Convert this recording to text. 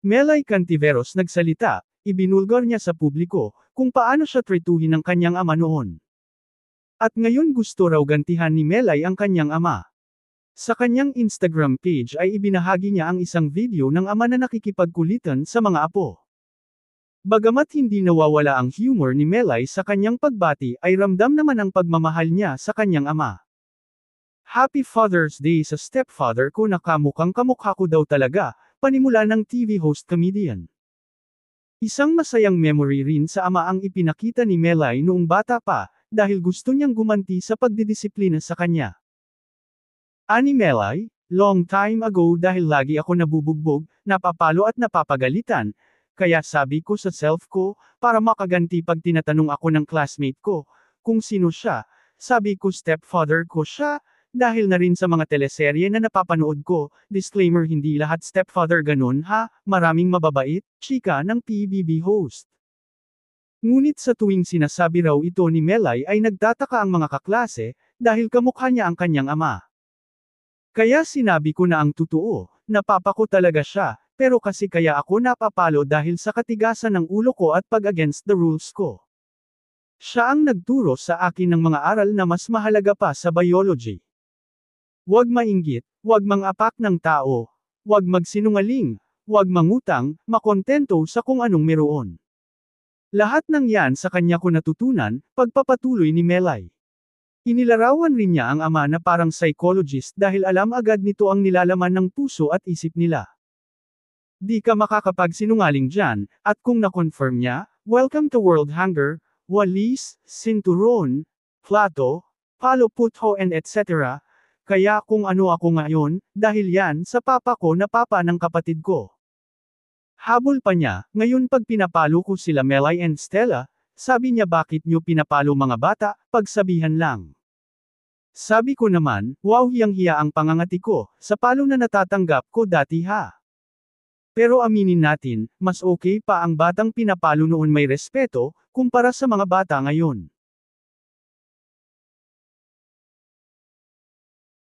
Melay Cantiveros nagsalita, ibinulgar niya sa publiko, kung paano siya trituhin ng kanyang ama noon. At ngayon gusto raw gantihan ni Melay ang kanyang ama. Sa kanyang Instagram page ay ibinahagi niya ang isang video ng ama na nakikipagkulitan sa mga apo. Bagamat hindi nawawala ang humor ni Melay sa kanyang pagbati ay ramdam naman ang pagmamahal niya sa kanyang ama. Happy Father's Day sa stepfather ko na kamukhang kamukha ko daw talaga, panimula ng TV host comedian. Isang masayang memory rin sa ama ang ipinakita ni Melay noong bata pa, dahil gusto niyang gumanti sa pagdidisiplina sa kanya. Ani Melay, long time ago dahil lagi ako nabubugbog, napapalo at napapagalitan, kaya sabi ko sa self ko, para makaganti pag tinatanong ako ng classmate ko, kung sino siya, sabi ko stepfather ko siya, dahil na rin sa mga teleserye na napapanood ko, disclaimer hindi lahat stepfather ganun ha, maraming mababait, chika ng PBB host. Ngunit sa tuwing sinasabi raw ito ni Melay ay nagtataka ang mga kaklase, dahil kamukha niya ang kanyang ama. Kaya sinabi ko na ang totoo, napapako talaga siya, pero kasi kaya ako napapalo dahil sa katigasan ng ulo ko at pag-against the rules ko. Siya ang nagturo sa akin ng mga aral na mas mahalaga pa sa biology. Huwag mainggit, huwag mangapak ng tao, huwag magsinungaling, huwag mangutang, makontento sa kung anong meron. Lahat ng yan sa kanya ko natutunan, pagpapatuloy ni Melay. Inilarawan rin niya ang ama na parang psychologist dahil alam agad nito ang nilalaman ng puso at isip nila. Di ka makakapagsinungaling dyan, at kung na-confirm niya, welcome to World Hunger, Walis, Sinturon, Plato, Palo Putho and etc. Kaya kung ano ako ngayon, dahil yan sa papa ko na papa ng kapatid ko. Habol pa niya, ngayon pag pinapalo ko sila Melay and Stella, sabi niya bakit niyo pinapalo mga bata, pagsabihan lang. Sabi ko naman, wow hiyang-hiya ang pangangati ko, sa palo na natatanggap ko dati ha. Pero aminin natin, mas okay pa ang batang pinapalo noon may respeto, kumpara sa mga bata ngayon.